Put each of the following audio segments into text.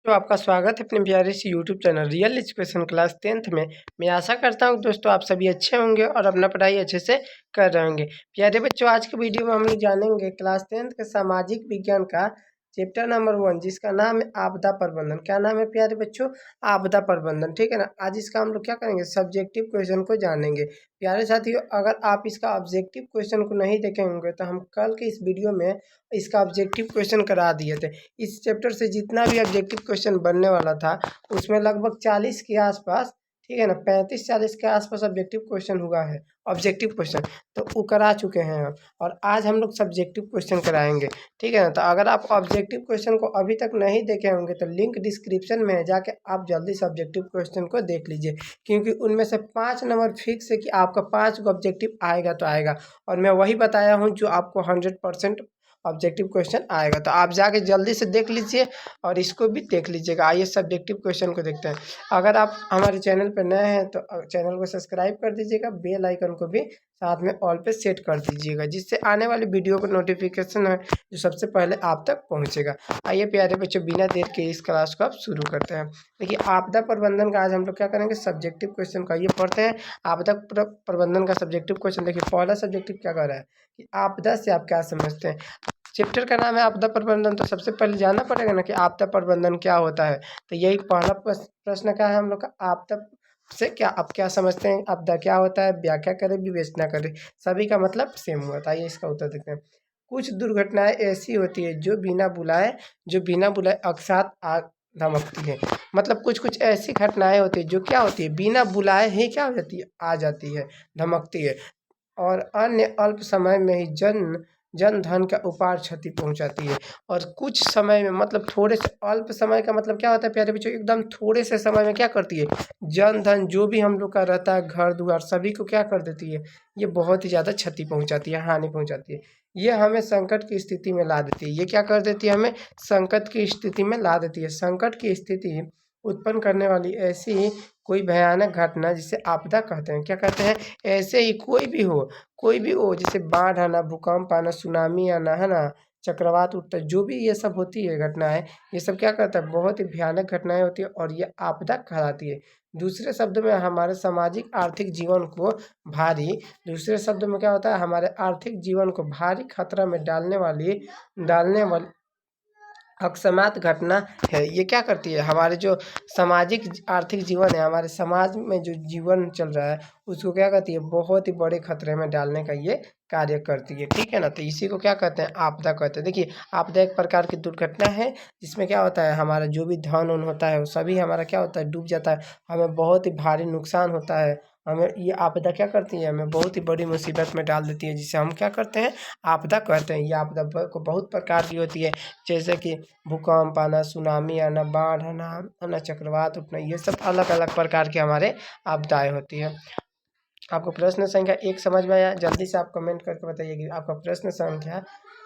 तो आपका स्वागत है अपने प्यारे से YouTube channel real education class 10th में। मैं आशा करता हूं दोस्तों आप सभी अच्छे होंगे और अपना पढ़ाई अच्छे से कर रहे होंगे। प्यारे बच्चों, आज के वीडियो में हम लोग जानेंगे क्लास 10th के सामाजिक विज्ञान का चैप्टर नंबर 1, जिसका नाम है आपदा प्रबंधन। क्या नाम है प्यारे बच्चों? आपदा प्रबंधन। ठीक है ना। आज इसका हम लोग क्या करेंगे, सब्जेक्टिव क्वेश्चन को जानेंगे। प्यारे साथियों, अगर आप इसका ऑब्जेक्टिव क्वेश्चन को नहीं देखे होंगे तो हम कल के इस वीडियो में इसका ऑब्जेक्टिव क्वेश्चन करा दिए थे। इस चैप्टर से जितना भी ऑब्जेक्टिव क्वेश्चन बनने वाला था उसमें लगभग 40 के आसपास, ठीक है ना, 35-40 के आसपास ऑब्जेक्टिव क्वेश्चन हुआ है। ऑब्जेक्टिव क्वेश्चन तो वो करा चुके हैं हम, और आज हम लोग सब्जेक्टिव क्वेश्चन कराएंगे। ठीक है ना। तो अगर आप ऑब्जेक्टिव क्वेश्चन को अभी तक नहीं देखे होंगे तो लिंक डिस्क्रिप्शन में है, जाके आप जल्दी से ऑब्जेक्टिव क्वेश्चन को देख लीजिए, क्योंकि उनमें से 5 नंबर फिक्स है कि आपका 5 को ऑब्जेक्टिव आएगा तो आएगा। और मैं वही बताया हूँ जो आपको 100% ऑब्जेक्टिव क्वेश्चन आएगा। तो आप जाके जल्दी से देख लीजिए और इसको भी देख लीजिएगा। आइए सब्जेक्टिव क्वेश्चन को देखते हैं। अगर आप हमारे चैनल पर नए हैं तो चैनल को सब्सक्राइब कर दीजिएगा, बेल आइकन को भी साथ में ऑल पे सेट कर दीजिएगा, जिससे आने वाली वीडियो का नोटिफिकेशन है जो सबसे पहले आप तक पहुंचेगा। आइए प्यारे बच्चों, बिना देर के इस क्लास को आप शुरू करते हैं। देखिए, आपदा प्रबंधन का आज हम लोग क्या करेंगे, सब्जेक्टिव क्वेश्चन का। ये पढ़ते हैं आपदा प्रबंधन का सब्जेक्टिव क्वेश्चन। देखिए, पहला सब्जेक्टिव क्या कर रहा है कि आपदा से आप क्या समझते हैं। चैप्टर का नाम है आपदा प्रबंधन, तो सबसे पहले जानना पड़ेगा ना कि आपदा प्रबंधन क्या होता है। तो यही पहला प्रश्न क्या है हम लोग का, आपदा से क्या आप क्या समझते हैं, आपदा क्या होता है, व्याख्या करें विवेचना करें। सभी का मतलब सेम हुआ था। आइए इसका उत्तर देखते हैं। कुछ दुर्घटनाएं ऐसी होती है जो बिना बुलाए अकस्मात आग धमकती है। मतलब कुछ कुछ ऐसी घटनाएं होती है जो क्या होती है, बिना बुलाए ही क्या हो जाती है, आ जाती है, धमकती है। और अन्य अल्प समय में ही जन धन का उपार क्षति पहुंचाती है। और कुछ समय में मतलब थोड़े से, अल्प समय का मतलब क्या होता है प्यारे बच्चों, एकदम थोड़े से समय में क्या करती है, जन धन जो भी हम लोग का रहता है, घर द्वार सभी को क्या कर देती है, ये बहुत ही ज़्यादा क्षति पहुंचाती है, हानि पहुंचाती है। ये हमें संकट की स्थिति में ला देती है। ये क्या कर देती है, हमें संकट की स्थिति में ला देती है। संकट की स्थिति उत्पन्न करने वाली ऐसी कोई भयानक घटना जिसे आपदा कहते हैं। क्या कहते हैं, ऐसे ही कोई भी हो, जैसे बाढ़ आना, भूकंप आना, सुनामी आना, है ना, चक्रवात उठता, जो भी ये सब होती है घटनाएं, ये सब क्या करता है, बहुत ही भयानक घटनाएं होती है और ये आपदा कहलाती है। दूसरे शब्दों में हमारे सामाजिक आर्थिक जीवन को भारी दूसरे शब्दों में क्या होता है, हमारे आर्थिक जीवन को भारी खतरा में डालने वाली अकस्मात घटना है। ये क्या करती है, हमारे जो सामाजिक आर्थिक जीवन है, हमारे समाज में जो जीवन चल रहा है, उसको क्या करती है, बहुत ही बड़े खतरे में डालने का ये कार्य करती है। ठीक है ना। तो इसी को क्या कहते हैं, आपदा कहते हैं। देखिए, आपदा एक प्रकार की दुर्घटना है जिसमें क्या होता है, हमारा जो भी धन उन होता है वो सभी हमारा क्या होता है, डूब जाता है। हमें बहुत ही भारी नुकसान होता है। हमें ये आपदा क्या करती है, हमें बहुत ही बड़ी मुसीबत में डाल देती है, जिसे हम क्या करते हैं, आपदा कहते हैं। ये आपदा को बहुत प्रकार की होती है, जैसे कि भूकंप आना, सुनामी आना, बाढ़ आना, है ना, चक्रवात उठना, ये सब अलग अलग प्रकार के हमारे आपदाएं होती है। आपको प्रश्न संख्या 1 समझ में आया? जल्दी से आप कमेंट करके बताइए कि आपका प्रश्न संख्या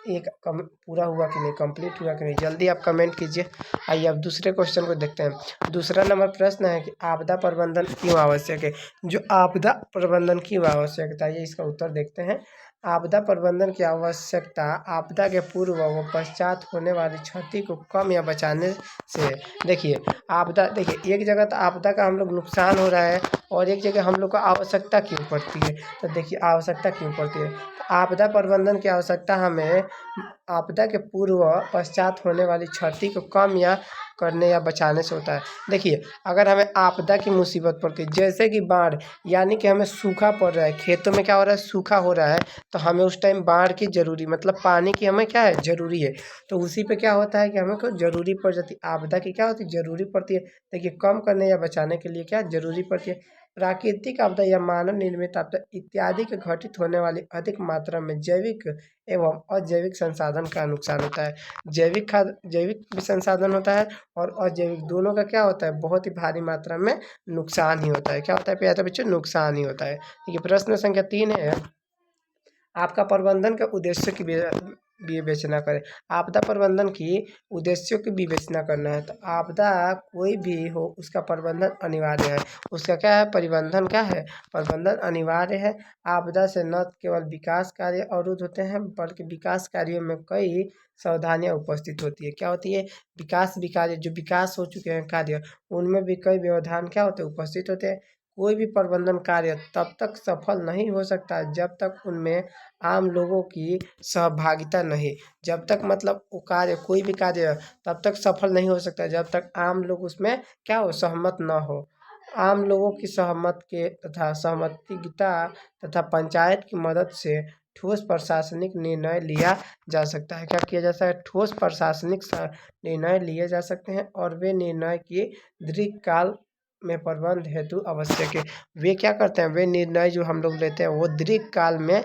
1 पूरा हुआ कि नहीं, कंप्लीट हुआ कि नहीं। जल्दी आप कमेंट कीजिए। आइए अब दूसरे क्वेश्चन को देखते हैं। दूसरा नंबर प्रश्न है कि आपदा प्रबंधन क्यों आवश्यक है। जो आपदा प्रबंधन क्यों आवश्यकता है, ये इसका उत्तर देखते हैं। आपदा प्रबंधन की आवश्यकता आपदा के पूर्व व पश्चात होने वाली क्षति को कम या बचाने से। देखिए, देखिए एक जगह तो आपदा का हम लोग नुकसान हो रहा है और एक जगह हम लोग को आवश्यकता क्यों पड़ती है। तो देखिए, आवश्यकता क्यों पड़ती है, तो आपदा प्रबंधन की आवश्यकता हमें आपदा के पूर्व पश्चात होने वाली क्षति को कम या करने या बचाने से होता है। देखिए, अगर हमें आपदा की मुसीबत पड़ती है, जैसे कि बाढ़, यानी कि हमें सूखा पड़ रहा है, खेतों में क्या हो रहा है, सूखा हो रहा है, तो हमें उस टाइम बाढ़ की ज़रूरी, मतलब पानी की हमें क्या है, ज़रूरी है। तो उसी पे क्या होता है कि हमें को ज़रूरी पड़ जाती है, आपदा की क्या होती है, ज़रूरी पड़ती है। देखिए, कम करने या बचाने के लिए क्या ज़रूरी पड़ती है। प्राकृतिक आपदा या मानव निर्मित आपदा इत्यादि के घटित होने वाली अधिक मात्रा में जैविक एवं अजैविक संसाधन का नुकसान होता है। जैविक भी संसाधन होता है और अजैविक, दोनों का क्या होता है, बहुत ही भारी मात्रा में नुकसान ही होता है। क्या होता है प्यारे बच्चों, नुकसान ही होता है। देखिए, प्रश्न संख्या 3 है, आपका प्रबंधन के उद्देश्य की विवेचना करें। आपदा प्रबंधन की उद्देश्यों की विवेचना करना है। तो आपदा कोई भी हो उसका प्रबंधन अनिवार्य है। उसका क्या है, प्रबंधन क्या है, प्रबंधन अनिवार्य है। आपदा से न केवल विकास कार्य अवरुद्ध होते हैं बल्कि विकास कार्यों में कई सावधानियाँ उपस्थित होती है। क्या होती है? विकास कार्य, जो विकास हो चुके हैं कार्य, उनमें भी कई व्यवधान क्या होते हैं? उपस्थित होते हैं। कोई भी प्रबंधन कार्य तब तक सफल नहीं हो सकता जब तक उनमें आम लोगों की सहभागिता नहीं, जब तक मतलब वो कार्य, कोई भी कार्य तब तक सफल नहीं हो सकता जब तक आम लोग उसमें क्या हो? सहमत ना हो। आम लोगों की सहमत के तथा सहमतिता तथा पंचायत की मदद से ठोस प्रशासनिक निर्णय लिया जा सकता है। क्या किया जा सकता है? ठोस प्रशासनिक निर्णय लिए जा सकते हैं और वे निर्णय की दीर्घकाल में प्रबंध हेतु आवश्यक है। वे क्या करते हैं? वे निर्णय जो हम लोग लेते हैं वो दीर्घकाल में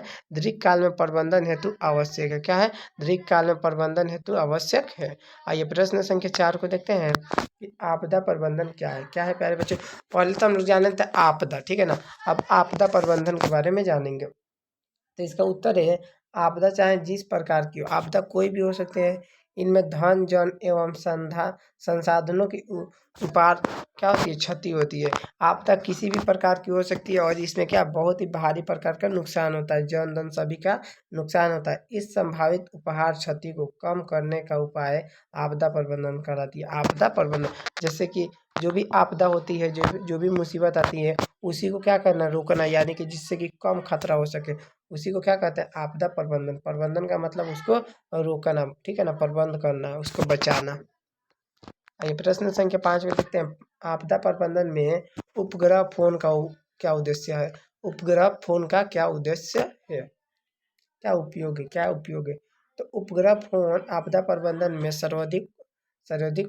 प्रबंधन हेतु आवश्यक है। क्या है? दीर्घकाल में प्रबंधन हेतु आवश्यक है। आइए प्रश्न संख्या 4 को देखते हैं कि आपदा प्रबंधन क्या है? क्या है प्यारे बच्चों? पहले तो हम लोग जान लेते हैं आपदा, ठीक है ना। अब आपदा प्रबंधन के बारे में जानेंगे। तो इसका उत्तर है आपदा चाहे जिस प्रकार की हो, आपदा कोई भी हो सकते हैं। इनमें धन जन एवं संसाधनों की उपार क्या होती है? क्षति होती है। आपदा किसी भी प्रकार की हो सकती है और इसमें क्या बहुत ही भारी प्रकार का नुकसान होता है, जन धन सभी का नुकसान होता है। इस संभावित उपहार क्षति को कम करने का उपाय आपदा प्रबंधन कहलाती है। आपदा प्रबंधन जैसे कि जो भी आपदा होती है, जो भी मुसीबत आती है, उसी को क्या करना? रोकना, यानी कि जिससे कि कम खतरा हो सके, उसी को क्या कहते हैं? आपदा प्रबंधन। प्रबंधन का मतलब उसको रोकना, ठीक है ना, प्रबंध करना, उसको बचाना। आइए प्रश्न संख्या 5 में देखते हैं आपदा प्रबंधन में उपग्रह फोन का क्या उद्देश्य है? उपग्रह फोन का क्या उद्देश्य है? क्या उपयोग है? क्या उपयोग है? तो उपग्रह फोन आपदा प्रबंधन में सर्वाधिक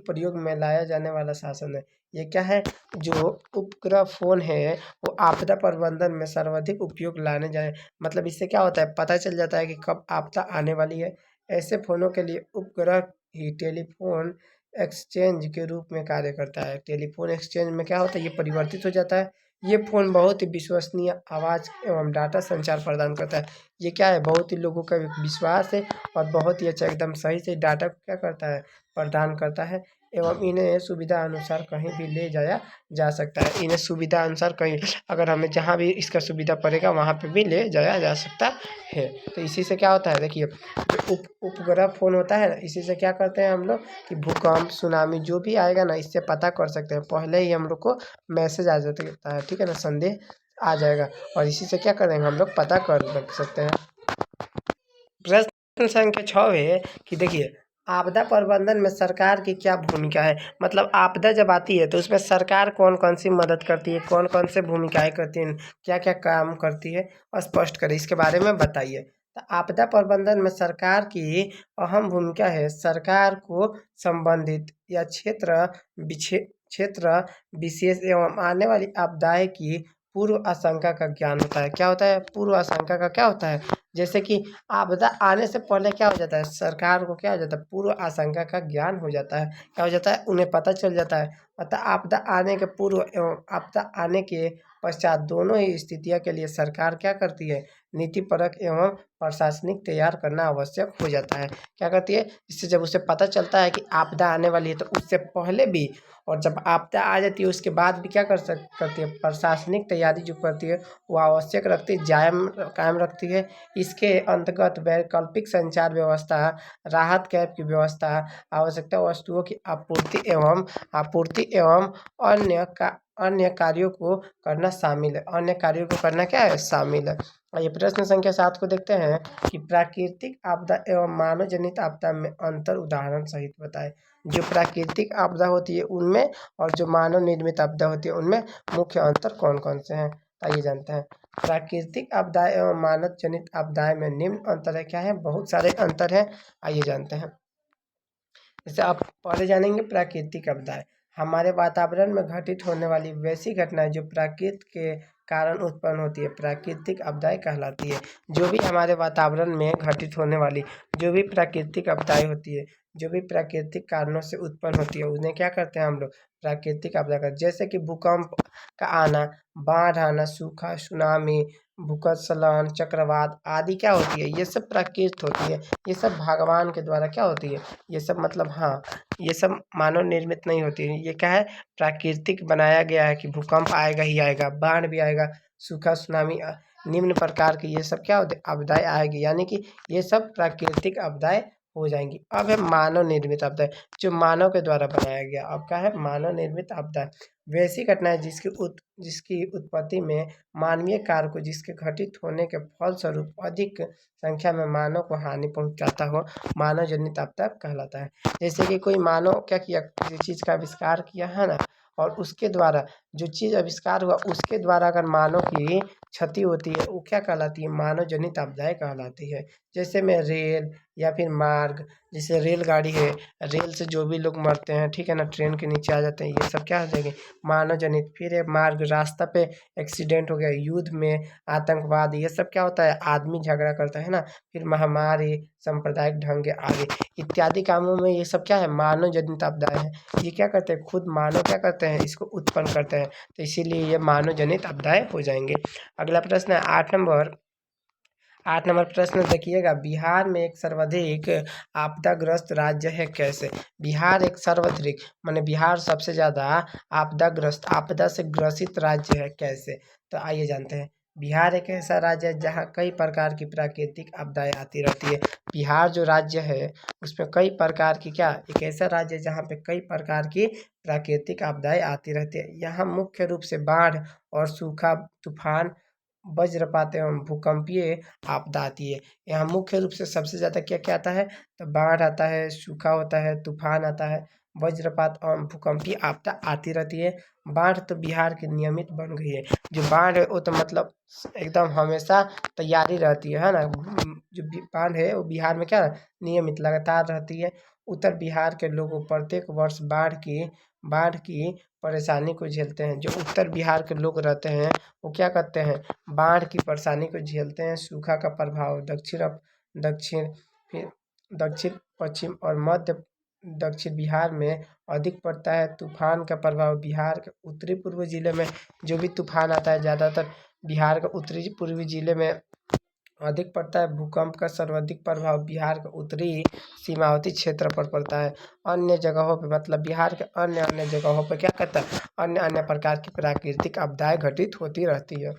प्रयोग में लाया जाने वाला शासन है। ये क्या है? जो उपग्रह फोन है वो आपदा प्रबंधन में सर्वाधिक उपयोग लाने जाए, मतलब इससे क्या होता है? पता चल जाता है कि कब आपदा आने वाली है। ऐसे फोनों के लिए उपग्रह ही टेलीफोन एक्सचेंज के रूप में कार्य करता है। टेलीफोन एक्सचेंज में क्या होता है? ये परिवर्तित हो जाता है। ये फ़ोन बहुत ही विश्वसनीय आवाज़ एवं डाटा संचार प्रदान करता है। ये क्या है? बहुत ही लोगों का विश्वास है और बहुत ही अच्छा एकदम सही से डाटा को क्या करता है? प्रदान करता है एवं इन्हें सुविधा अनुसार कहीं भी ले जाया जा सकता है। इन्हें सुविधा अनुसार कहीं, अगर हमें जहाँ भी इसका सुविधा पड़ेगा वहाँ पे भी ले जाया जा सकता है। तो इसी से क्या होता है? देखिए जो उपग्रह फ़ोन होता है ना, इसी से क्या करते हैं हम लोग कि भूकंप, सुनामी जो भी आएगा ना, इससे पता कर सकते हैं। पहले ही हम लोग को मैसेज आ जाता है, ठीक है ना, संदेश आ जाएगा और इसी से क्या करेंगे? हम लोग पता कर रख सकते हैं। प्रश्न संख्या 6 है कि देखिए आपदा प्रबंधन में सरकार की क्या भूमिका है? मतलब आपदा जब आती है तो उसमें सरकार कौन कौन सी मदद करती है, कौन कौन से भूमिकाएं करती हैं, क्या क्या काम करती है, और स्पष्ट करें, इसके बारे में बताइए। तो आपदा प्रबंधन में सरकार की अहम भूमिका है। सरकार को संबंधित या क्षेत्र विशेष एवं आने वाली आपदाएं की पूर्व आशंका का ज्ञान होता है। क्या होता है? पूर्व आशंका का क्या होता है? जैसे कि आपदा आने से पहले क्या हो जाता है? सरकार को क्या हो जाता है? पूर्व आशंका का ज्ञान हो जाता है। क्या हो जाता है? उन्हें पता चल जाता है। अतः आपदा आने के पूर्व एवं आपदा आने के पश्चात दोनों ही स्थितियों के लिए सरकार क्या करती है? नीतिपरक एवं प्रशासनिक तैयार करना आवश्यक हो जाता है। क्या करती है? इससे जब उसे पता चलता है कि आपदा आने वाली है तो उससे पहले भी और जब आपदा आ जाती है उसके बाद भी क्या करती है? प्रशासनिक तैयारी जो करती है वो आवश्यक रखती है, कायम रखती है। इसके अंतर्गत वैकल्पिक संचार व्यवस्था, राहत कैंप की व्यवस्था, आवश्यकता वस्तुओं की आपूर्ति एवं अन्य कार्यों को करना शामिल है। अन्य कार्यों को करना क्या है? शामिल है। ये प्रश्न संख्या 7 को देखते हैं कि प्राकृतिक आपदा एवं मानव जनित आपदा में अंतर उदाहरण सहित बताएं। जो प्राकृतिक आपदा होती है उनमें और जो मानव निर्मित आपदा होती है उनमें मुख्य अंतर कौन कौन से हैं? आइए जानते हैं। प्राकृतिक आपदाएं एवं मानव जनित आपदाएं में निम्न अंतर है। क्या है? बहुत सारे अंतर हैं, आइए जानते हैं। जैसे आप पहले जानेंगे प्राकृतिक आपदाएं, हमारे वातावरण में घटित होने वाली वैसी घटनाएं जो प्रकृति के कारण उत्पन्न होती है, प्राकृतिक आपदाएं कहलाती है। जो भी हमारे वातावरण में घटित होने वाली जो भी प्राकृतिक आपदाएं होती है, जो भी प्राकृतिक कारणों से उत्पन्न होती है, उन्हें क्या करते हैं हम लोग? प्राकृतिक आपदा का, जैसे कि भूकंप का आना, बाढ़ आना, सूखा, सुनामी, भूस्खलन, चक्रवात आदि क्या होती है? ये सब प्राकृतिक होती है। ये सब भगवान के द्वारा क्या होती है? ये सब मतलब हाँ, ये सब मानव निर्मित नहीं होती है। ये क्या है? प्राकृतिक बनाया गया है कि भूकंप आएगा ही आएगा, बाढ़ भी आएगा, सूखा, सुनामी, निम्न प्रकार की ये सब क्या होते? आपदाएं आएगी, यानी कि ये सब प्राकृतिक आपदाएं हो जाएंगी। अब है मानव निर्मित आपदा, जो मानव के द्वारा बनाया गया। अब क्या है? मानव निर्मित आपदा वैसी घटनाएं जिसकी उत्पत्ति में मानवीय कारकों जिसके घटित होने के फलस्वरूप अधिक संख्या में मानव को हानि पहुंचाता हो, मानव जनित आपदा कहलाता है। जैसे कि कोई मानव क्या किया, किसी चीज़ का आविष्कार किया है ना, और उसके द्वारा जो चीज़ आविष्कार हुआ उसके द्वारा अगर मानव की क्षति होती है, वो क्या कहलाती है? मानव जनित आपदाएं कहलाती है। जैसे में रेल या फिर मार्ग, जैसे रेलगाड़ी है, रेल से जो भी लोग मरते हैं, ठीक है ना, ट्रेन के नीचे आ जाते हैं, ये सब क्या हो जाएंगे? मानव जनित। फिर है मार्ग, रास्ता पे एक्सीडेंट हो गया, युद्ध में, आतंकवाद, ये सब क्या होता है? आदमी झगड़ा करता है ना। फिर महामारी, सांप्रदायिक ढंग आगे इत्यादि कामों में ये सब क्या है? मानव जनित आपदाएं हैं। ये क्या करते हैं? खुद मानव क्या करते हैं? इसको उत्पन्न करते हैं, तो इसीलिए ये मानव जनित आपदाएं हो जाएंगे। अगला प्रश्न है 8 नंबर प्रश्न देखिएगा, बिहार में एक सर्वाधिक आपदाग्रस्त राज्य है कैसे? बिहार एक सर्वाधिक माने बिहार सबसे ज़्यादा आपदा से ग्रसित राज्य है कैसे? तो आइए जानते हैं। बिहार एक ऐसा राज्य है जहाँ कई प्रकार की प्राकृतिक आपदाएं आती रहती है। बिहार जो राज्य है उसमें कई प्रकार की क्या, एक ऐसा राज्य है जहाँ पे कई प्रकार की प्राकृतिक आपदाएं आती रहती है। यहाँ मुख्य रूप से बाढ़ और सूखा, तूफान, वज्रपात एवं भूकंपीय आपदा आती है। यहाँ मुख्य रूप से सबसे ज़्यादा क्या क्या आता है? तो बाढ़ आता है, सूखा होता है, तूफान आता है, वज्रपात और भूकंपीय आपदा आती रहती है। बाढ़ तो बिहार की नियमित बन गई है। जो बाढ़ है वो तो मतलब एकदम हमेशा तैयारी रहती है ना। जो बाढ़ है वो बिहार में क्या नियमित लगातार रहती है। उत्तर बिहार के लोगों प्रत्येक वर्ष बाढ़ की परेशानी को झेलते हैं। जो उत्तर बिहार के लोग रहते हैं वो क्या करते हैं? बाढ़ की परेशानी को झेलते हैं। सूखा का प्रभाव दक्षिण फिर दक्षिण पश्चिम और मध्य दक्षिण बिहार में अधिक पड़ता है। तूफान का प्रभाव बिहार के उत्तरी पूर्वी जिले में जो भी तूफान आता है ज़्यादातर बिहार के उत्तरी पूर्वी जिले में अधिक पड़ता है। भूकंप का सर्वाधिक प्रभाव बिहार के उत्तरी सीमावर्ती क्षेत्र पर पड़ता है। अन्य जगहों पे मतलब बिहार के अन्य अन्य जगहों पर क्या करता है? अन्य अन्य प्रकार की प्राकृतिक आपदाएं घटित होती रहती है।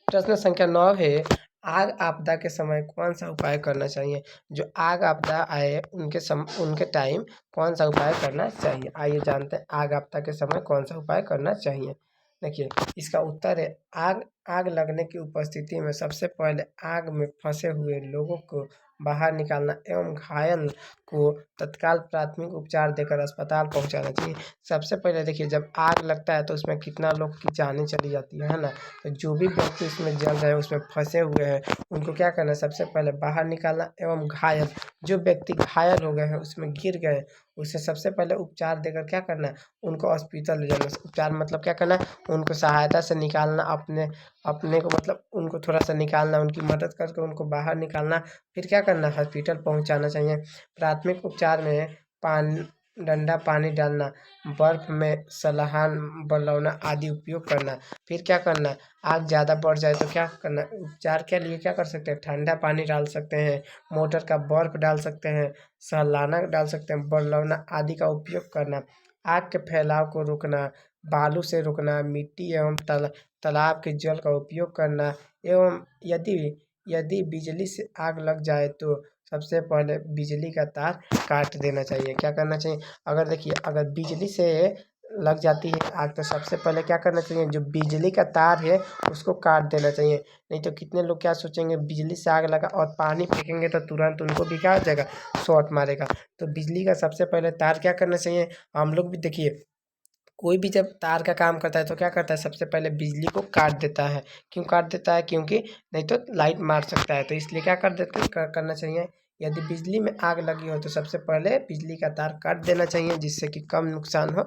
प्रश्न संख्या 9 है, आग आपदा के समय कौन सा उपाय करना चाहिए? जो आग आपदा आए उनके टाइम कौन सा उपाय करना चाहिए? आइए जानते हैं आग आपदा के समय कौन सा उपाय करना चाहिए। देखिए इसका उत्तर है, आग आग लगने की उपस्थिति में सबसे पहले आग में फंसे हुए लोगों को बाहर निकालना एवं घायल को तत्काल प्राथमिक उपचार देकर अस्पताल पहुंचाना चाहिए। सबसे पहले देखिए जब आग लगता है तो उसमें कितना लोग की जानें चली जाती है ना। तो जो भी व्यक्ति उसमें जल रहे हैं, उसमें फंसे हुए हैं, उनको क्या करना है? सबसे पहले बाहर निकालना एवं घायल, जो व्यक्ति घायल हो गए हैं, उसमें गिर गए, उसे सबसे पहले उपचार देकर क्या करना है? उनको हॉस्पिटल ले जाना। उपचार मतलब क्या करना है? उनको सहायता से निकालना, अपने अपने को मतलब उनको थोड़ा सा निकालना, उनकी मदद करके उनको बाहर निकालना। फिर क्या करना? हॉस्पिटल पहुंचाना चाहिए। प्राथमिक उपचार में पानी, ठंडा पानी डालना, बर्फ में सलाहन बलौना आदि उपयोग करना। फिर क्या करना? आग ज़्यादा बढ़ जाए तो क्या करना? उपचार के लिए क्या कर सकते हैं? ठंडा पानी डाल सकते हैं, मोटर का बर्फ डाल सकते हैं, सलाना डाल सकते हैं, बलौना आदि का उपयोग करना। आग के फैलाव को रोकना, बालू से रोकना, मिट्टी एवं तालाब के जल का उपयोग करना एवं यदि यदि बिजली से आग लग जाए तो सबसे पहले बिजली का तार काट देना चाहिए। क्या करना चाहिए? अगर देखिए अगर बिजली से लग जाती है आग तो सबसे पहले क्या करना चाहिए? जो बिजली का तार है उसको काट देना चाहिए। नहीं तो कितने लोग क्या सोचेंगे, बिजली से आग लगा और पानी फेंकेंगे तो तुरंत उनको भी क्या हो जाएगा? शॉट मारेगा। तो बिजली का सबसे पहले तार क्या करना चाहिए? हम लोग भी देखिए कोई भी जब तार का काम करता है तो क्या करता है? सबसे पहले बिजली को काट देता है। क्यों काट देता है? क्योंकि नहीं तो लाइट मार सकता है। तो इसलिए क्या करना चाहिए? यदि बिजली में आग लगी हो तो सबसे पहले बिजली का तार काट देना चाहिए, जिससे कि कम नुकसान हो।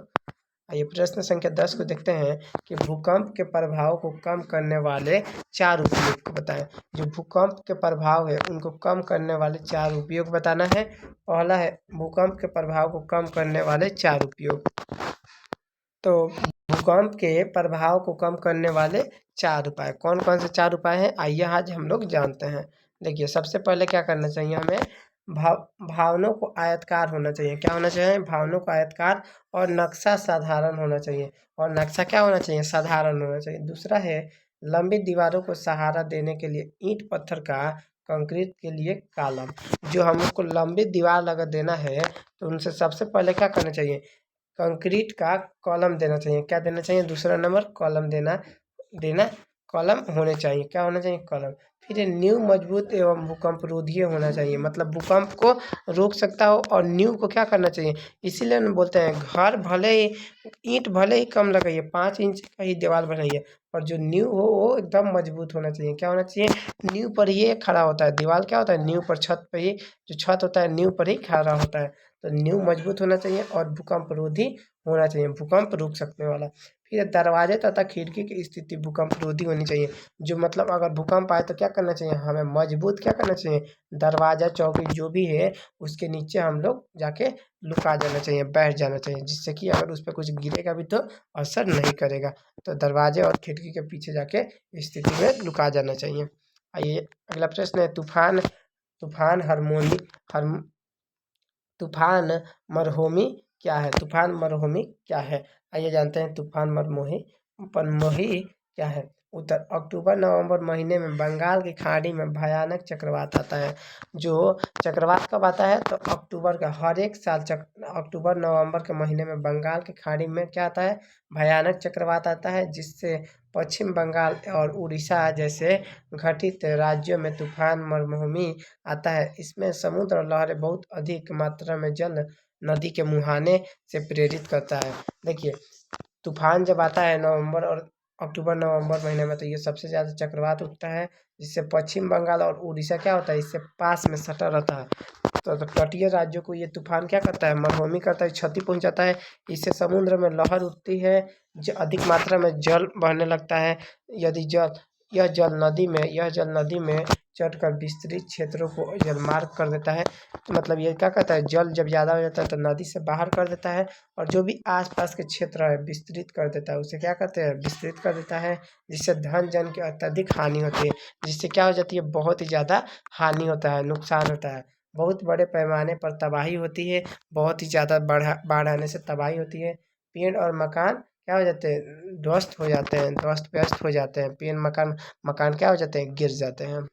आइए प्रश्न संख्या 10 को देखते हैं कि भूकंप के प्रभाव को कम करने वाले 4 उपयोग को बताएं। जो भूकंप के प्रभाव है उनको कम करने वाले 4 उपयोग बताना है। पहला है भूकंप के प्रभाव को कम करने वाले 4 उपयोग। तो भूकंप के प्रभाव को कम करने वाले 4 उपाय कौन कौन से 4 उपाय हैं? आइए आज हम लोग जानते हैं। देखिए सबसे पहले क्या करना चाहिए हमें? भावनों को आयतकार होना चाहिए। क्या होना चाहिए? भावनों को आयतकार और नक्शा साधारण होना चाहिए। और नक्शा क्या होना चाहिए? साधारण होना चाहिए। दूसरा है लंबी दीवारों को सहारा देने के लिए ईंट पत्थर का कंक्रीट के लिए कॉलम। जो हमको लंबी दीवार अगर देना है तो उनसे सबसे पहले क्या करना चाहिए, कंक्रीट का कॉलम देना चाहिए। क्या देना चाहिए, दूसरा नंबर कॉलम देना देना कॉलम होने चाहिए। क्या होना चाहिए, कॉलम। फिर ये नींव मजबूत एवं भूकंप रोधीय होना चाहिए, मतलब भूकंप को रोक सकता हो। और नींव को क्या करना चाहिए, इसीलिए हम बोलते हैं घर भले ही ईंट भले ही कम लगाइए, 5 इंच का ही दीवार बनाइए, और जो नींव हो वो एकदम मजबूत होना चाहिए। क्या होना चाहिए, नींव पर ही ये खड़ा होता है। दीवार क्या होता है, नींव पर, छत पर ही, जो छत होता है नींव पर ही खड़ा होता है। तो नींव मजबूत होना चाहिए और भूकंप रोधी होना चाहिए, भूकंप रुक सकने वाला। फिर दरवाजे तथा खिड़की की स्थिति भूकंप रोधी होनी चाहिए। जो मतलब अगर भूकंप आए तो क्या करना चाहिए, हमें मजबूत क्या करना चाहिए, दरवाजा चौकी जो भी है उसके नीचे हम लोग जाके लुका जाना चाहिए, बैठ जाना चाहिए, जिससे कि अगर उस पर कुछ गिरेगा भी तो असर नहीं करेगा। तो दरवाजे और खिड़की के पीछे जाके स्थिति में लुका जाना चाहिए। आइए अगला प्रश्न है, तूफान तूफान हारमोनी हर तूफान मरहोमी क्या है, तूफान मरहोमी क्या है। आइए जानते हैं तूफान मरमोही क्या है। उत्तर, अक्टूबर नवंबर महीने में बंगाल की खाड़ी में भयानक चक्रवात आता है। जो चक्रवात कब आता है, तो अक्टूबर का, हर एक साल अक्टूबर नवंबर के महीने में बंगाल की खाड़ी में क्या आता है, भयानक चक्रवात आता है, जिससे पश्चिम बंगाल और उड़ीसा जैसे घटित राज्यों में तूफान मरमोही आता है। इसमें समुद्र और लहरें बहुत अधिक मात्रा में जल नदी के मुहाने से प्रेरित करता है। देखिए, तूफान जब आता है नवंबर और अक्टूबर नवंबर महीने में, तो ये सबसे ज़्यादा चक्रवात उठता है, जिससे पश्चिम बंगाल और उड़ीसा क्या होता है, इससे पास में सटा रहता है। तो तटीय राज्यों को ये तूफान क्या करता है, मरहोमी करता है, क्षति पहुंचाता है। इससे समुद्र में लहर उठती है, अधिक मात्रा में जल बहने लगता है। यदि यह जल नदी में चढ़कर विस्तृत क्षेत्रों को जलमार्ग कर देता है। तो मतलब ये क्या कहता है, जल जब ज़्यादा हो जाता है तो नदी से बाहर कर देता है, और जो भी आसपास के क्षेत्र है विस्तृत कर देता है, उसे क्या कहते हैं, विस्तृत कर देता है। जिससे धन जन की अत्यधिक हानि होती है, जिससे क्या हो जाती है, बहुत ही ज़्यादा हानि होता है, नुकसान होता है, बहुत बड़े पैमाने पर तबाही होती है, बहुत ही ज़्यादा बाढ़ आने से तबाही होती है। पेड़ और मकान क्या हो जाते हैं, ध्वस्त हो जाते हैं, ध्वस्त व्यस्त हो जाते हैं, पेड़ मकान मकान क्या हो जाते हैं, गिर जाते हैं।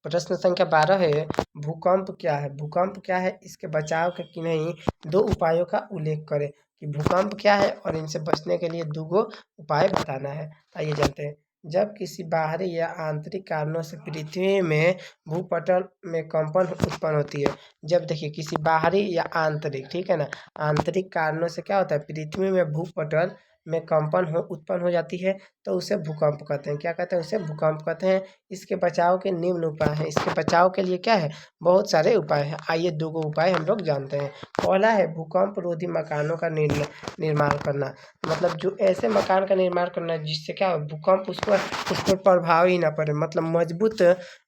प्रश्न संख्या 12 है, भूकंप क्या है। भूकंप क्या है, इसके बचाव के किन्हीं 2 उपायों का उल्लेख करें। कि भूकंप क्या है और इनसे बचने के लिए 2 उपाय बताना है। आइए जानते हैं। जब किसी बाहरी या आंतरिक कारणों से पृथ्वी में भूपटल में कंपन उत्पन्न होती है। जब देखिए किसी बाहरी या आंतरिक, ठीक है ना, आंतरिक कारणों से क्या होता है, पृथ्वी में भूपटल में कंपन उत्पन्न हो जाती है, तो उसे भूकंप कहते हैं। क्या कहते हैं, उसे भूकंप कहते हैं। इसके बचाव के निम्न उपाय हैं। इसके बचाव के लिए क्या है, बहुत सारे उपाय हैं। आइए 2 उपाय हम लोग जानते हैं। पहला है भूकंप रोधी मकानों का निर्माण करना, मतलब जो ऐसे मकान का निर्माण करना जिससे क्या हो, भूकंप उस पर प्रभाव ही ना पड़े, मतलब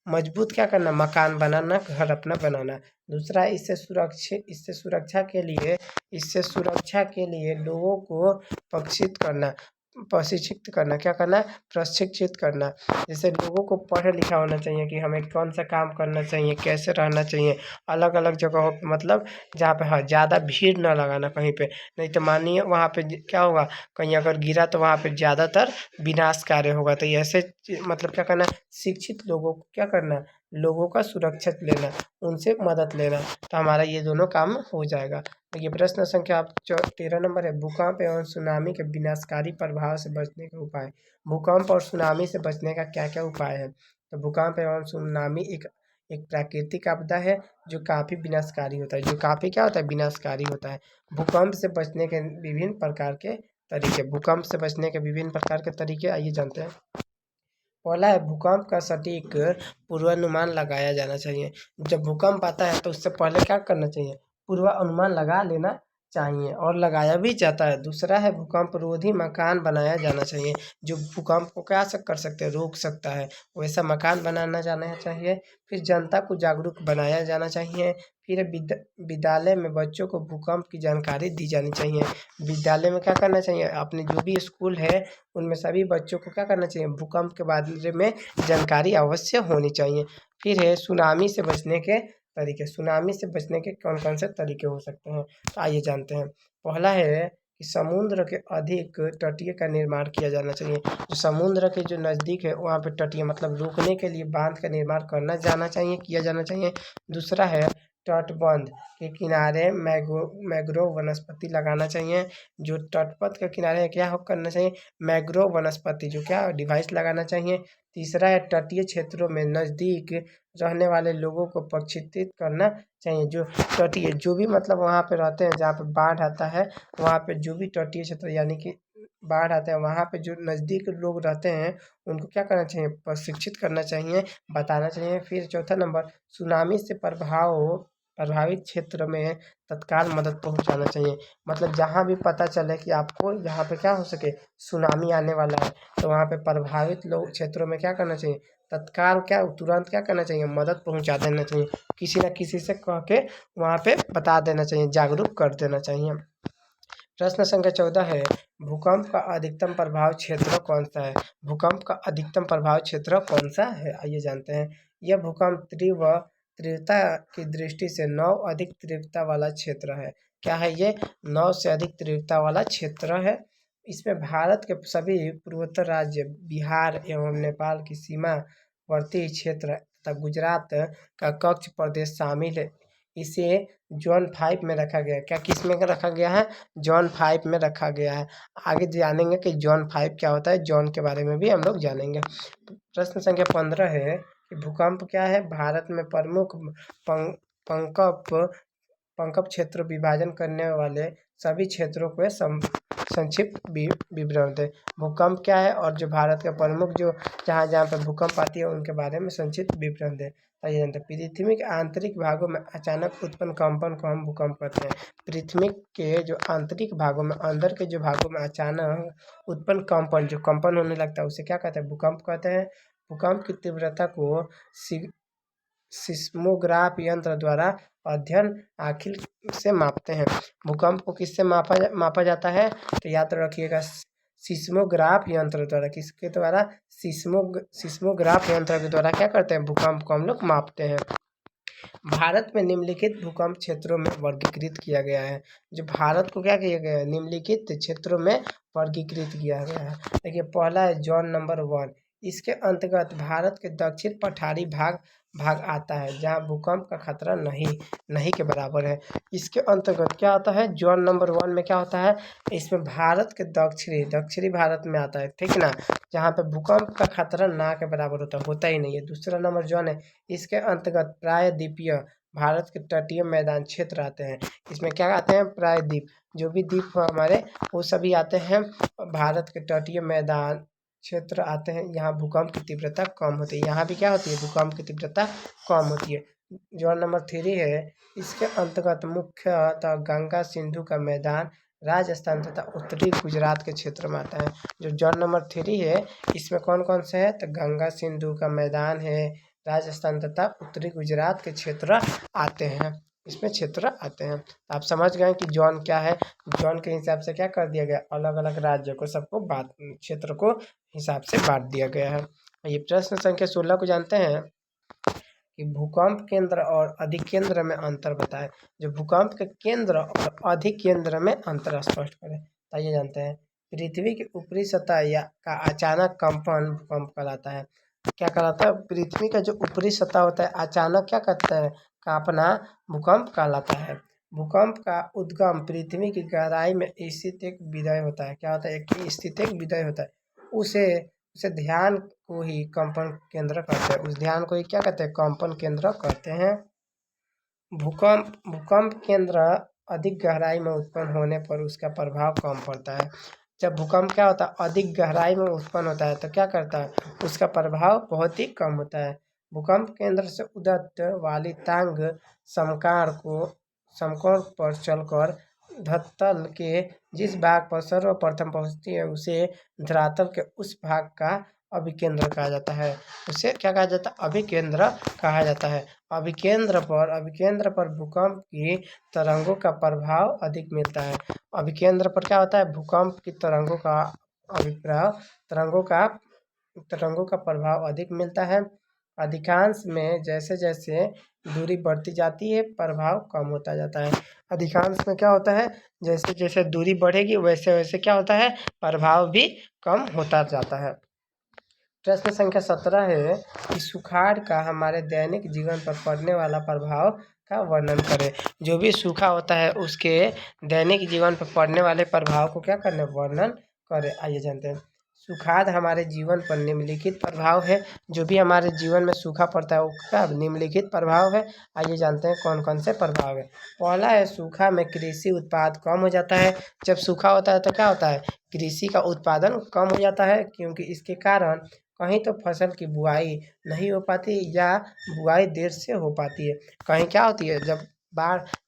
मजबूत क्या करना, मकान बनाना, घर अपना बनाना। दूसरा, इससे सुरक्षा के लिए लोगों को प्रशिक्षित करना, क्या करना, प्रशिक्षित करना। जैसे लोगों को पढ़ा लिखा होना चाहिए कि हमें कौन सा काम करना चाहिए, कैसे रहना चाहिए, अलग अलग जगहों पे, मतलब जहाँ पे हाँ ज़्यादा भीड़ ना लगाना कहीं पे, नहीं तो मानिए वहाँ पे क्या होगा, कहीं अगर गिरा तो वहाँ पे ज़्यादातर विनाशकारी होगा। तो ऐसे मतलब क्या करना, शिक्षित लोगों को क्या करना, लोगों का सुरक्षित लेना, उनसे मदद लेना, तो हमारा ये दोनों काम हो जाएगा। तो ये प्रश्न संख्या 13 नंबर है, भूकंप एवं सुनामी के विनाशकारी प्रभाव से बचने के उपाय। भूकंप और सुनामी से बचने का क्या क्या उपाय है। तो भूकंप एवं सुनामी एक प्राकृतिक आपदा है जो काफ़ी विनाशकारी होता है, जो काफ़ी क्या होता है, विनाशकारी होता है। भूकंप से बचने के विभिन्न प्रकार के तरीके, भूकंप से बचने के विभिन्न प्रकार के तरीके आइए जानते हैं। पहला है, भूकंप का सटीक पूर्वानुमान लगाया जाना चाहिए। जब भूकंप आता है तो उससे पहले क्या करना चाहिए, पूर्वानुमान लगा लेना चाहिए, और लगाया भी जाता है। दूसरा है, भूकंप रोधी मकान बनाया जाना चाहिए, जो भूकंप को क्या कर सकते हैं, रोक सकता है, वैसा मकान बनाना जाना चाहिए। फिर जनता को जागरूक बनाया जाना चाहिए। फिर विद्यालय में बच्चों को भूकंप की जानकारी दी जानी चाहिए। विद्यालय में क्या करना चाहिए, अपने जो भी स्कूल है उनमें सभी बच्चों को क्या करना चाहिए, भूकंप के बारे में जानकारी अवश्य होनी चाहिए। फिर है, सुनामी से बचने के तरीके। सुनामी से बचने के कौन कौन से तरीके हो सकते हैं, तो आइए जानते हैं। पहला है, कि समुद्र के अधिक तटीय का निर्माण किया जाना चाहिए। जो समुद्र के जो नज़दीक है वहाँ पे तटीय मतलब रुकने के लिए बांध का निर्माण करना जाना चाहिए, किया जाना चाहिए। दूसरा है तटबंध के किनारे मैंग्रोव वनस्पति लगाना चाहिए। जो तटपथ के किनारे है क्या करना चाहिए, मैंग्रोव वनस्पति जो क्या डिवाइस लगाना चाहिए। तीसरा है तटीय क्षेत्रों में नज़दीक रहने वाले लोगों को प्रशिक्षित करना चाहिए। जो तटीय जो भी मतलब वहाँ पे रहते हैं जहाँ पे बाढ़ आता है, वहाँ पे जो भी तटीय क्षेत्र यानी कि बाढ़ आता है वहाँ पे जो नज़दीक लोग रहते हैं उनको क्या करना चाहिए, प्रशिक्षित करना चाहिए, बताना चाहिए। फिर चौथा नंबर, सुनामी से प्रभावित क्षेत्र में तत्काल मदद पहुंचाना चाहिए। मतलब जहाँ भी पता चले कि आपको यहाँ पे क्या हो सके, सुनामी आने वाला है, तो वहाँ पे प्रभावित लोग क्षेत्रों में क्या करना चाहिए, तत्काल क्या तुरंत क्या करना चाहिए, मदद पहुंचा देना चाहिए। किसी न किसी से कह के वहाँ पे बता देना चाहिए, जागरूक कर देना चाहिए। प्रश्न संख्या 14 है, भूकंप का अधिकतम प्रभाव क्षेत्र कौन सा है। भूकंप का अधिकतम प्रभाव क्षेत्र कौन सा है, आइए जानते हैं। यह भूकंप तीव्रता की दृष्टि से 9 अधिक तीव्रता वाला क्षेत्र है। क्या है ये, 9 से अधिक तीव्रता वाला क्षेत्र है। इसमें भारत के सभी पूर्वोत्तर राज्य, बिहार एवं नेपाल की सीमावर्ती क्षेत्र तथा गुजरात का कच्छ प्रदेश शामिल है। इसे जोन 5 में रखा गया है। क्या किस में रखा गया है, जोन 5 में रखा गया है। आगे जानेंगे कि जोन 5 क्या होता है, जोन के बारे में भी हम लोग जानेंगे। प्रश्न संख्या 15 है कि भूकंप क्या है। भारत में प्रमुख पंकप पंकप क्षेत्र विभाजन करने वाले सभी क्षेत्रों को संक्षिप्त विवरण दें। भूकंप क्या है और जो भारत के प्रमुख जो जहाँ जहाँ पर भूकंप आती है उनके बारे में संक्षिप्त विवरण दें। आइए जानते हैं। पृथ्वी के आंतरिक भागों में अचानक उत्पन्न कंपन को हम भूकंप कहते हैं। पृथ्वी के जो आंतरिक भागों में, अंदर के जो भागों में अचानक उत्पन्न कंपन, जो कंपन होने लगता है उसे क्या कहते हैं, भूकंप कहते हैं। भूकंप की तीव्रता को सिस्मोग्राफ यंत्र द्वारा अध्ययन आखिर से मापते हैं। भूकंप को किससे मापा जाता है, तो याद रखिएगा, सिस्मोग्राफ यंत्र द्वारा। किसके द्वारा, सिस्मोग्राफ यंत्र के द्वारा क्या करते हैं, भूकंप को हम लोग मापते हैं। भारत में निम्नलिखित भूकंप क्षेत्रों में वर्गीकृत किया गया है। जो भारत को क्या किया गया है, निम्नलिखित क्षेत्रों में वर्गीकृत किया गया है। देखिए पहला है जोन नंबर 1। इसके अंतर्गत भारत के दक्षिण पठारी भाग आता है जहां भूकंप का खतरा नहीं के बराबर है। इसके अंतर्गत क्या आता है, जोन नंबर 1 में क्या होता है, इसमें भारत के दक्षिणी भारत में आता है, ठीक ना, जहाँ पे भूकंप का खतरा ना के बराबर होता ही नहीं है। दूसरा नंबर जोन है, इसके अंतर्गत प्रायद्वीपीय भारत के तटीय मैदान क्षेत्र आते हैं। इसमें क्या आते हैं, प्रायद्वीप, जो भी द्वीप हमारे वो सभी आते हैं भारत के तटीय मैदान क्षेत्र आते हैं। यहाँ भूकंप की तीव्रता कम होती है, यहाँ भी क्या होती है, भूकंप की तीव्रता कम होती है। जोन नंबर 3 है, इसके अंतर्गत मुख्यतः गंगा सिंधु का मैदान राजस्थान तथा उत्तरी गुजरात के क्षेत्र में आता है। जो जोन नंबर 3 है इसमें कौन कौन से है, तो गंगा सिंधु का मैदान है, राजस्थान तथा उत्तरी गुजरात के क्षेत्र आते हैं, इसमें क्षेत्र आते हैं। तो आप समझ गए कि जोन क्या है। जोन के हिसाब से क्या कर दिया गया, अलग अलग राज्यों को सबको क्षेत्र को हिसाब से बांट दिया गया है। ये प्रश्न संख्या 16 को जानते हैं कि भूकंप केंद्र और अधिकेंद्र में अंतर बताएं। जो भूकंप के केंद्र और अधिकेंद्र में अंतर स्पष्ट करें। आइए जानते हैं। पृथ्वी की ऊपरी सतह या का अचानक कंपन भूकंप कहलाता है। क्या कहलाता है, पृथ्वी का जो ऊपरी सतह होता है अचानक क्या कहता है, कांपना भूकंप कहलाता है। भूकंप का उद्गम पृथ्वी की गहराई में स्थित एक विदय होता है। क्या होता है, एक स्थित एक विदय होता है, उसे उसे ध्यान को ही कंपन केंद्र कहते हैं। उस ध्यान को ही क्या कहते हैं, कंपन केंद्र कहते हैं। भूकंप केंद्र अधिक गहराई में उत्पन्न होने पर उसका प्रभाव कम पड़ता है। जब भूकंप क्या होता है, अधिक गहराई में उत्पन्न होता है तो क्या करता है, उसका प्रभाव बहुत ही कम होता है। भूकंप केंद्र से उदत्त वाली तांग समकोण पर चलकर धरातल के जिस भाग पर सर्वप्रथम पहुंचती है उसे धरातल के उस भाग का अभिकेंद्र कहा जाता है। उसे क्या कहा जाता है, अभिकेंद्र कहा जाता है। अभिकेंद्र पर भूकंप की तरंगों का प्रभाव अधिक मिलता है। अभिकेंद्र पर क्या होता है, भूकंप की तरंगों का प्रभाव अधिक मिलता है। अधिकांश में जैसे जैसे दूरी बढ़ती जाती है प्रभाव कम होता जाता है। अधिकांश में क्या होता है, जैसे जैसे दूरी बढ़ेगी वैसे वैसे क्या होता है, प्रभाव भी कम होता जाता है। प्रश्न संख्या 17 है कि सुखाड़ का हमारे दैनिक जीवन पर पड़ने वाला प्रभाव का वर्णन करें। जो भी सूखा होता है उसके दैनिक जीवन पर पड़ने वाले प्रभाव को क्या करना है, वर्णन करें। आइए जानते हैं। सुखाड़ हमारे जीवन पर निम्नलिखित प्रभाव है। जो भी हमारे जीवन में सूखा पड़ता है उसका निम्नलिखित प्रभाव है। आइए जानते हैं कौन कौन से प्रभाव है। पहला है, सूखा में कृषि उत्पाद कम हो जाता है। जब सूखा होता है तो क्या होता है, कृषि का उत्पादन कम हो जाता है, क्योंकि इसके कारण कहीं तो फसल की बुआई नहीं हो पाती या बुआई देर से हो पाती है। कहीं क्या होती है, जब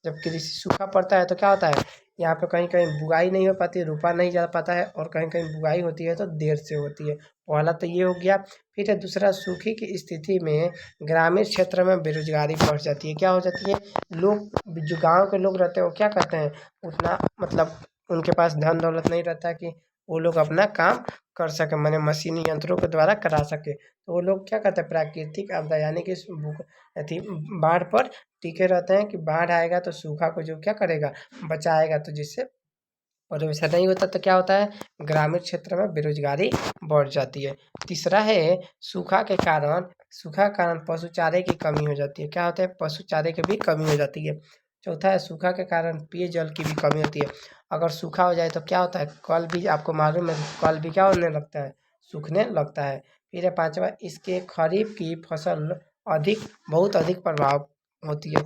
कृषि सूखा पड़ता है तो क्या होता है, यहाँ पे कहीं कहीं बुआई नहीं हो पाती, रोपा नहीं जा पाता है, और कहीं कहीं बुआई होती है तो देर से होती है। पहला तो ये हो गया। फिर है दूसरा, सूखी की स्थिति में ग्रामीण क्षेत्र में बेरोजगारी बढ़ जाती है। क्या हो जाती है, लोग जो गाँव के लोग रहते हैं वो क्या करते हैं, उतना मतलब उनके पास धन दौलत नहीं रहता कि वो लोग अपना काम कर सके, माने मशीनी यंत्रों के द्वारा करा सके। तो वो लोग क्या करते हैं, प्राकृतिक आपदा यानी कि अथी बाढ़ पर टिके रहते हैं कि बाढ़ आएगा तो सूखा को जो क्या करेगा, बचाएगा। तो जिससे और जब ऐसा नहीं होता तो क्या होता है, ग्रामीण क्षेत्र में बेरोजगारी बढ़ जाती है। तीसरा है, सूखा के कारण पशु चारे की कमी हो जाती है। क्या होता है, पशु चारे की भी कमी हो जाती है। चौथा है, सूखा के कारण पेय जल की भी कमी होती है। अगर सूखा हो जाए तो क्या होता है, कल भी आपको मालूम है, कल भी क्या होने लगता है, सूखने लगता है। फिर है पांचवा, इसके खरीफ की फसल बहुत अधिक प्रभाव होती है।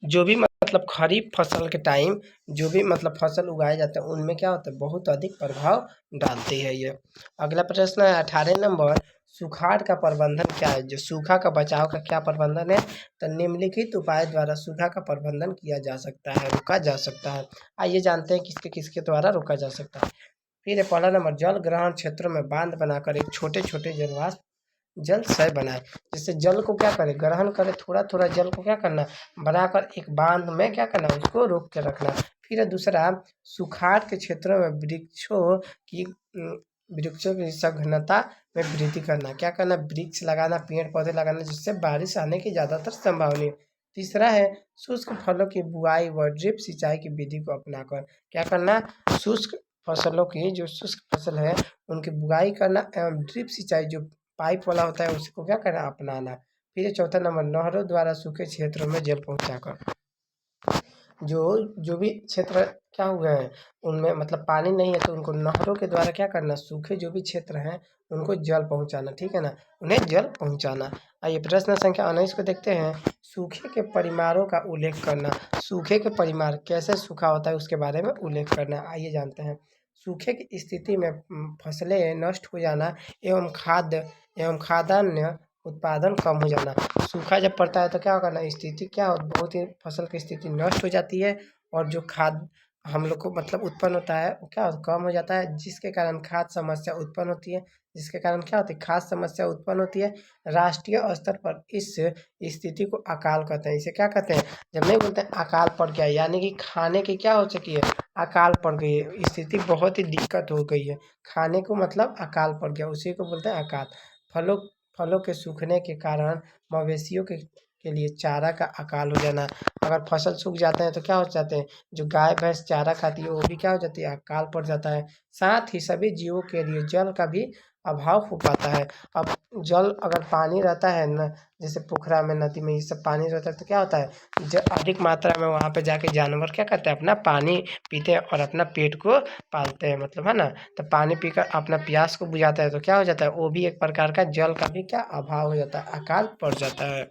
जो भी मतलब खरीफ फसल के टाइम जो भी मतलब फसल उगाए जाते हैं उनमें क्या होता है, बहुत अधिक प्रभाव डालती है ये। अगला प्रश्न है 18 नंबर, सुखाड़ का प्रबंधन क्या है। जो सूखा का बचाव का क्या प्रबंधन है, तो निम्नलिखित उपाय द्वारा सूखा का प्रबंधन किया जा सकता है, रोका जा सकता है। आइए जानते हैं किसके किसके द्वारा रोका जा सकता है। फिर है पहला नंबर, जल ग्रहण क्षेत्रों में बांध बनाकर एक छोटे छोटे जल सय बनाए। जिससे जल को क्या करे, ग्रहण करे, थोड़ा थोड़ा जल को क्या करना, बनाकर एक बांध में क्या करना, उसको रोक के रखना। फिर है दूसरा, सुखाड़ के क्षेत्रों में वृक्षों की सघनता में वृद्धि करना। क्या करना, वृक्ष लगाना, पेड़ पौधे लगाना, जिससे बारिश आने की ज़्यादातर संभावना है। तीसरा है, शुष्क फलों की बुआई व ड्रिप सिंचाई की विधि को अपनाकर क्या करना, शुष्क फसलों की जो शुष्क फसल है उनकी बुआई करना एवं ड्रिप सिंचाई जो पाइप वाला होता है उसको क्या करना, अपनाना। फिर चौथा नंबर, नहरों द्वारा सूखे क्षेत्रों में जल पहुंचाकर। जो जो भी क्षेत्र क्या हुए हैं उनमें मतलब पानी नहीं है तो उनको नहरों के द्वारा क्या करना, सूखे जो भी क्षेत्र हैं उनको जल पहुंचाना, ठीक है ना, उन्हें जल पहुंचाना। आइए प्रश्न संख्या 19 को देखते हैं। सूखे के परिमाणों का उल्लेख करना। सूखे के परिमाण, कैसे सूखा होता है उसके बारे में उल्लेख करना। आइए जानते हैं। सूखे की स्थिति में फसलें नष्ट हो जाना एवं खाद्यान्न उत्पादन कम हो जाना। सूखा जब पड़ता है तो क्या होगा ना, स्थिति क्या हो, बहुत ही फसल की स्थिति नष्ट हो जाती है, और जो खाद हम लोग को मतलब उत्पन्न होता है वो क्या कम हो जाता है, जिसके कारण खाद्य समस्या उत्पन्न होती है। जिसके कारण क्या होती है, खाद्य समस्या उत्पन्न होती है। राष्ट्रीय स्तर पर इस स्थिति को अकाल कहते हैं। इसे क्या कहते हैं, जब नहीं बोलते हैं अकाल पड़ गया, यानी कि खाने की क्या हो चुकी है, अकाल पड़ गई है, स्थिति बहुत ही दिक्कत हो गई है, खाने को मतलब अकाल पड़ गया, उसी को बोलते हैं अकाल। फलों फलों के सूखने के कारण मवेशियों के लिए चारा का अकाल हो जाना। अगर फसल सूख जाते हैं तो क्या हो जाते हैं, जो गाय भैंस चारा खाती है वो भी क्या हो जाती है, अकाल पड़ जाता है। साथ ही सभी जीवों के लिए जल का भी अभाव हो पाता है। अब जल अगर पानी रहता है न, जैसे पोखरा में नदी में ये सब पानी रहता है तो क्या होता है, अधिक मात्रा में वहाँ पे जाके जानवर क्या करते हैं, अपना पानी पीते हैं और अपना पेट को पालते हैं, मतलब है ना। तो पानी पीकर अपना प्यास को बुझाता है तो क्या हो जाता है, वो भी एक प्रकार का जल का भी क्या अभाव हो जाता है, अकाल पड़ जाता है।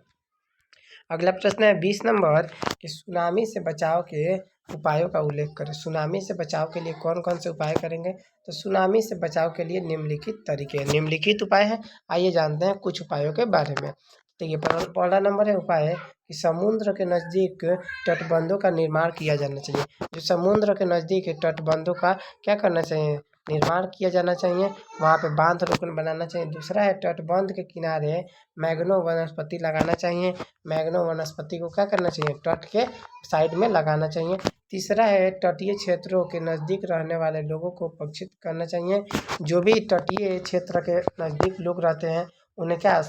अगला प्रश्न है 20 नंबर, कि सुनामी से बचाव के उपायों का उल्लेख करें। सुनामी से बचाव के लिए कौन कौन से उपाय करेंगे, तो सुनामी से बचाव के लिए निम्नलिखित तरीके हैं, निम्नलिखित उपाय हैं। आइए जानते हैं कुछ उपायों के बारे में। तो ये पहला नंबर है उपाय है कि समुद्र के नज़दीक तटबंधों का निर्माण किया जाना चाहिए। जो समुद्र के नज़दीक तटबंधों का क्या करना चाहिए, निर्माण किया जाना चाहिए, वहाँ पे बांध रोकन बनाना चाहिए। दूसरा है, तटबंध के किनारे मैंग्रोव वनस्पति लगाना चाहिए। मैंग्रोव वनस्पति को क्या करना चाहिए, तट के साइड में लगाना चाहिए। तीसरा है, तटीय क्षेत्रों के नज़दीक रहने वाले लोगों को प्रोत्साहित करना चाहिए। जो भी तटीय क्षेत्र के नज़दीक लोग रहते हैं उन्हें क्या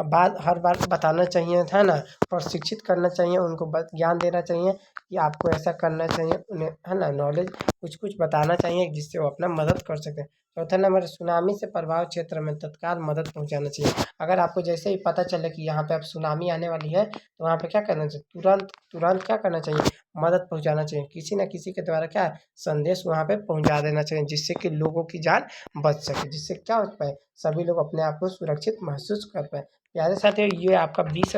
बात हर बार बताना चाहिए था ना, प्रशिक्षित करना चाहिए उनको, ज्ञान देना चाहिए कि आपको ऐसा करना चाहिए उन्हें, है ना, नॉलेज कुछ कुछ बताना चाहिए जिससे वो अपना मदद कर सकें। चौथा नंबर, सुनामी से प्रभावित क्षेत्र में तत्काल मदद पहुंचाना चाहिए। अगर आपको जैसे ही पता चले कि यहाँ पे अब सुनामी आने वाली है तो वहाँ पे क्या करना चाहिए, तुरंत तुरंत क्या करना चाहिए, मदद पहुंचाना चाहिए। किसी न किसी के द्वारा क्या है, संदेश वहाँ पे पहुंचा देना चाहिए जिससे कि लोगों की जान बच सके, जिससे क्या हो पाए, सभी लोग अपने आप को सुरक्षित महसूस कर पाए। प्यारे साथियों, ये आपका 20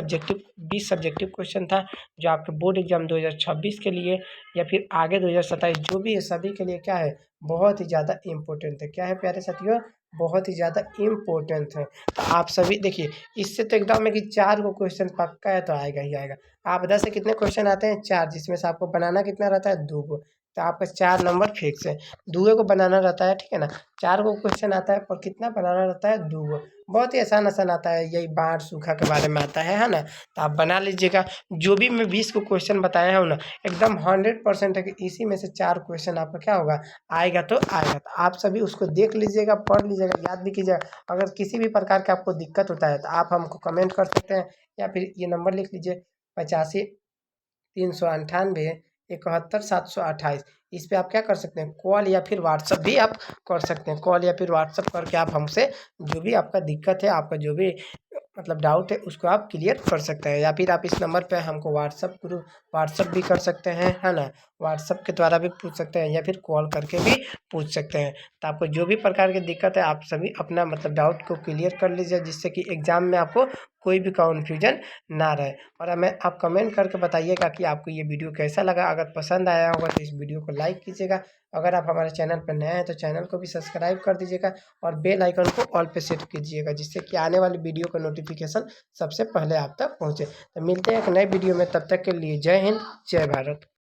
सब्जेक्टिव क्वेश्चन था जो आपके बोर्ड एग्जाम 2026 के लिए या फिर आगे 2027 जो भी है सभी के लिए क्या है, बहुत ही ज़्यादा इम्पोर्टेंट है। क्या है प्यारे साथियों, बहुत ही ज़्यादा इम्पोर्टेंट है। तो आप सभी देखिए, इससे तो एकदम है कि 4 को क्वेश्चन पक्का है तो आएगा ही आएगा। आप 10 से कितने क्वेश्चन आते हैं, 4, जिसमें से आपको बनाना कितना रहता है, 2 को। तो आपका 4 नंबर फिक्स है। 2 को बनाना रहता है, ठीक है ना। 4 को क्वेश्चन आता है पर कितना बनाना रहता है, 2 को। बहुत ही आसान आसान आता है, यही बाढ़ सूखा के बारे में आता है ना। तो आप बना लीजिएगा। जो भी मैं 20 को क्वेश्चन बताया हूँ ना, एकदम 100% है कि इसी में से 4 क्वेश्चन आपका क्या होगा, आएगा तो आएगा। तो आप सभी उसको देख लीजिएगा, पढ़ लीजिएगा, याद भी कीजिएगा। अगर किसी भी प्रकार का आपको दिक्कत होता है तो आप हमको कमेंट कर सकते हैं, या फिर ये नंबर लिख लीजिए, 85 398 71 728। इस पे आप क्या कर सकते हैं, कॉल या फिर व्हाट्सअप भी आप कर सकते हैं। कॉल या फिर व्हाट्सअप करके आप हमसे जो भी आपका दिक्कत है, आपका जो भी मतलब डाउट है उसको आप क्लियर कर सकते हैं। या फिर आप इस नंबर पे हमको व्हाट्सअप भी कर सकते हैं, है ना। व्हाट्सअप के द्वारा भी पूछ सकते हैं या फिर कॉल करके भी पूछ सकते हैं। तो आपको जो भी प्रकार की दिक्कत है आप सभी अपना मतलब डाउट को क्लियर कर लीजिए, जिससे कि एग्ज़ाम में आपको कोई भी कन्फ्यूजन ना रहे। और हमें आप कमेंट करके बताइएगा कि आपको ये वीडियो कैसा लगा। अगर पसंद आया होगा तो इस वीडियो को लाइक कीजिएगा। अगर आप हमारे चैनल पर नए हैं तो चैनल को भी सब्सक्राइब कर दीजिएगा और बेल आइकन को ऑल पे सेट कीजिएगा, जिससे कि आने वाली वीडियो का नोटिफिकेशन सबसे पहले आप तक पहुँचे। तो मिलते हैं एक नए वीडियो में, तब तक के लिए जय हिंद, जय भारत।